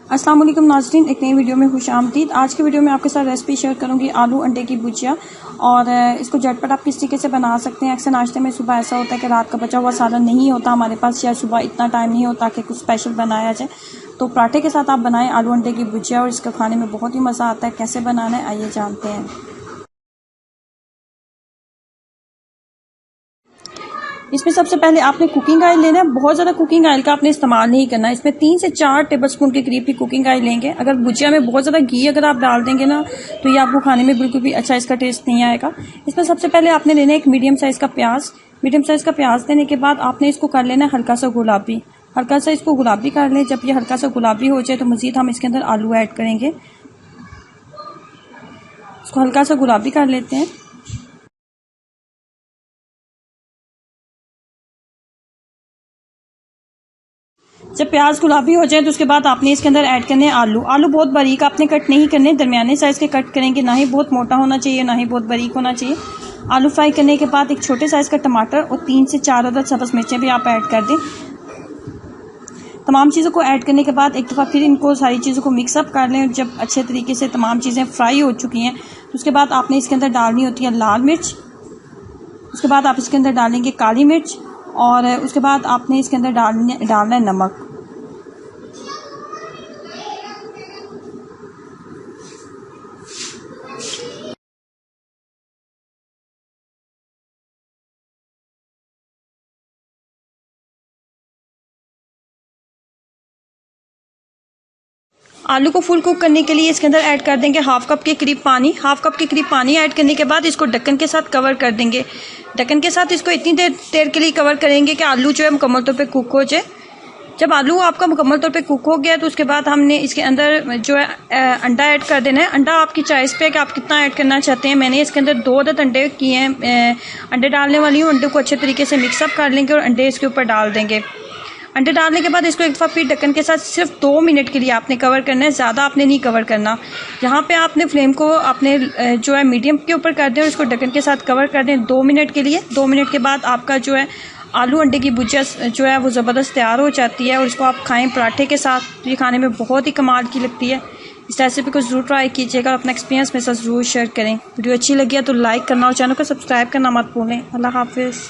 अस्सलाम वालेकुम नाज़रीन, एक नई वीडियो में खुशामदीद। आज की वीडियो में आपके साथ रेसिपी शेयर करूंगी आलू अंडे की भुजिया। और इसको झटपट आप किस तरीके से बना सकते हैं। अक्सर नाश्ते में सुबह ऐसा होता है कि रात का बचा हुआ सालन नहीं होता हमारे पास, या सुबह इतना टाइम नहीं होता कि कुछ स्पेशल बनाया जाए, तो पराठे के साथ आप बनाएं आलू अंडे की भुजिया और इसका खाने में बहुत ही मज़ा आता है। कैसे बनाना है आइए जानते हैं। इसमें सबसे पहले आपने कुकिंग ऑयल लेना है। बहुत ज़्यादा कुकिंग ऑयल का आपने इस्तेमाल नहीं करना है। इसमें 3 से 4 टेबलस्पून के करीब ही कुकिंग ऑयल लेंगे। अगर भुजिया में बहुत ज़्यादा घी अगर आप डाल देंगे ना, तो ये आपको खाने में बिल्कुल भी अच्छा इसका टेस्ट नहीं आएगा। इसमें सबसे पहले आपने लेना है एक मीडियम साइज़ का प्याज। मीडियम साइज़ का प्याज लेने के बाद आपने इसको कर लेना है हल्का सा गुलाबी। हल्का सा इसको गुलाबी कर लें। जब ये हल्का सा गुलाबी हो जाए तो मज़ीद हम इसके अंदर आलू ऐड करेंगे। इसको हल्का सा गुलाबी कर लेते हैं। जब प्याज गुलाबी हो जाए तो उसके बाद आपने इसके अंदर ऐड करने हैं आलू। आलू बहुत बारीक आपने कट नहीं करने, दरमियाने साइज़ के कट करेंगे, ना ही बहुत मोटा होना चाहिए ना ही बहुत बारीक होना चाहिए। आलू फ्राई करने के बाद एक छोटे साइज़ का टमाटर और 3 से 4 अदद सब्ज़ मिर्चें भी आप ऐड कर दें। तमाम चीज़ों को ऐड करने के बाद एक दफ़ा फिर इनको सारी चीज़ों को मिक्सअप कर लें। जब अच्छे तरीके से तमाम चीज़ें फ्राई हो चुकी हैं तो उसके बाद आपने इसके अंदर डालनी होती है लाल मिर्च। उसके बाद आप इसके अंदर डालेंगे काली मिर्च और उसके बाद आपने इसके अंदर डालना है नमक। आलू को फुल कुक करने के लिए इसके अंदर ऐड कर देंगे हाफ कप के करीब पानी। हाफ कप के करीब पानी ऐड करने के बाद इसको ढक्कन के साथ कवर कर देंगे। ढक्कन के साथ इसको इतनी देर के लिए कवर करेंगे कि आलू जो है मुकम्मल तौर पे कुक हो जाए। जब आलू आपका मुकम्मल तौर पे कुक हो गया तो उसके बाद हमने इसके अंदर जो है अंडा ऐड कर देना है। अंडा आपकी चॉइस पे है कि आप कितना ऐड करना चाहते हैं। मैंने इसके अंदर 2 अदद अंडे किए हैं। अंडे डालने वाली हूँ। अंडे को अच्छे तरीके से मिक्सअप कर लेंगे और अंडे इसके ऊपर डाल देंगे। अंडे डालने के बाद इसको एक दफ़ा फिर ढक्कन के साथ सिर्फ 2 मिनट के लिए आपने कवर करना है, ज़्यादा आपने नहीं कवर करना। यहाँ पे आपने फ्लेम को अपने जो है मीडियम के ऊपर कर दें और इसको ढक्कन के साथ कवर कर दें 2 मिनट के लिए। 2 मिनट के बाद आपका जो है आलू अंडे की भुजिया जो है वो ज़बरदस्त तैयार हो जाती है और इसको आप खाएं पराठे के साथ। ये खाने में बहुत ही कमाल की लगती है। इस रेसिपी को ज़रूर ट्राई कीजिएगा और अपना एक्सपीरियंस मेरे साथ ज़रूर शेयर करें। वीडियो अच्छी लगी है तो लाइक करना और चैनल को सब्सक्राइब करना मत भूलें। अल्लाह हाफिज़।